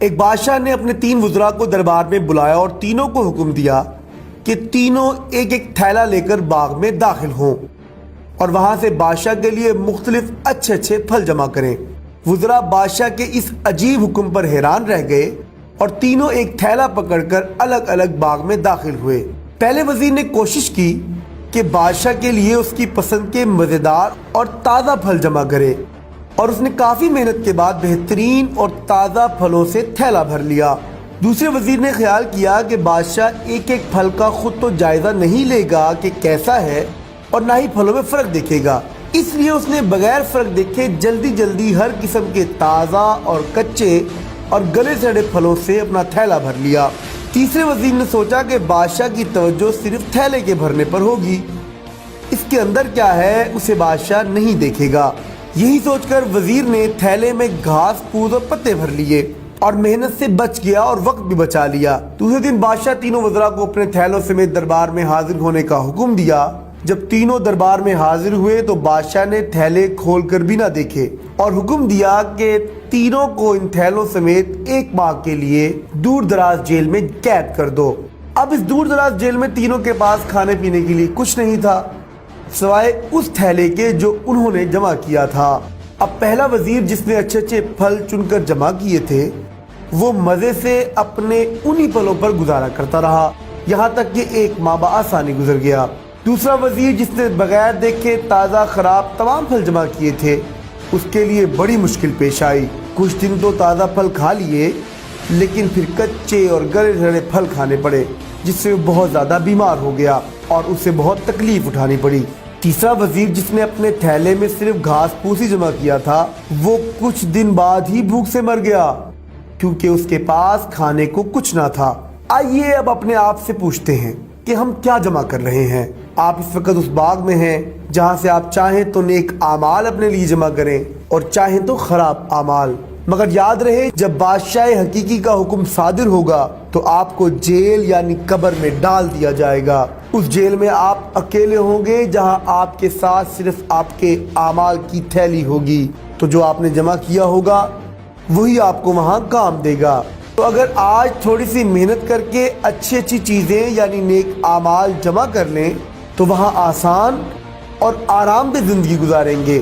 ایک بادشاہ نے اپنے 3 وزراء کو دربار میں بلایا اور تینوں کو حکم دیا کہ تینوں ایک ایک تھیلا لے کر باغ میں داخل ہوں اور وہاں سے بادشاہ کے لیے مختلف اچھے پھل جمع کریں۔ وزراء بادشاہ کے اس عجیب حکم پر حیران رہ گئے اور تینوں ایک تھیلا پکڑ کر الگ الگ باغ میں داخل ہوئے۔ پہلے وزیر نے کوشش کی کہ بادشاہ کے لیے اس کی پسند کے مزیدار اور تازہ پھل جمع کرے، اور اس نے کافی محنت کے بعد بہترین اور تازہ پھلوں سے تھیلا بھر لیا۔ دوسرے وزیر نے خیال کیا کہ بادشاہ ایک ایک پھل کا خود تو جائزہ نہیں لے گا کہ کیسا ہے اور نہ ہی پھلوں میں فرق دیکھے گا، اس لیے اس نے بغیر فرق دیکھے جلدی ہر قسم کے تازہ اور کچے اور گلے سڑے پھلوں سے اپنا تھیلا بھر لیا۔ تیسرے وزیر نے سوچا کہ بادشاہ کی توجہ صرف تھیلے کے بھرنے پر ہوگی، اس کے اندر کیا ہے اسے بادشاہ نہیں دیکھے گا۔ یہی سوچ کر وزیر نے تھیلے میں گھاس پھوس اور پتے بھر لیے اور محنت سے بچ گیا اور وقت بھی بچا لیا۔ دوسرے دن بادشاہ تینوں وزراء کو اپنے تھیلوں سمیت دربار میں حاضر ہونے کا حکم دیا۔ جب تینوں دربار میں حاضر ہوئے تو بادشاہ نے تھیلے کھول کر بھی نہ دیکھے اور حکم دیا کہ تینوں کو ان تھیلوں سمیت ایک ماہ کے لیے دور دراز جیل میں قید کر دو۔ اب اس دور دراز جیل میں تینوں کے پاس کھانے پینے کے لیے کچھ نہیں تھا سوائے اس تھیلے کے جو انہوں نے جمع کیا تھا۔ اب پہلا وزیر جس نے اچھے پھل چن کر جمع کیے تھے وہ مزے سے اپنے انہی پھلوں پر گزارا کرتا رہا یہاں تک کہ 1 ماہ بآسانی گزر گیا۔ دوسرا وزیر جس نے بغیر دیکھے تازہ خراب تمام پھل جمع کیے تھے اس کے لیے بڑی مشکل پیش آئی۔ کچھ دن تو تازہ پھل کھا لیے لیکن پھر کچے اور گلے سڑے پھل کھانے پڑے جس سے وہ بہت زیادہ بیمار ہو گیا اور اسے بہت تکلیف اٹھانی پڑی۔ تیسرا وزیر جس نے اپنے تھیلے میں صرف گھاس پھوس ہی جمع کیا تھا وہ کچھ دن بعد ہی بھوک سے مر گیا کیونکہ اس کے پاس کھانے کو کچھ نہ تھا۔ آئیے اب اپنے آپ سے پوچھتے ہیں کہ ہم کیا جمع کر رہے ہیں۔ آپ اس وقت اس باغ میں ہیں جہاں سے آپ چاہیں تو نیک اعمال اپنے لیے جمع کریں اور چاہیں تو خراب اعمال، مگر یاد رہے جب بادشاہ حقیقی کا حکم صادر ہوگا تو آپ کو جیل یعنی قبر میں ڈال دیا جائے گا۔ اس جیل میں آپ اکیلے ہوں گے جہاں آپ کے ساتھ صرف آپ کے اعمال کی تھیلی ہوگی، تو جو آپ نے جمع کیا ہوگا وہی آپ کو وہاں کام دے گا۔ تو اگر آج تھوڑی سی محنت کر کے اچھی چیزیں یعنی نیک اعمال جمع کر لیں تو وہاں آسان اور آرام دہ زندگی گزاریں گے۔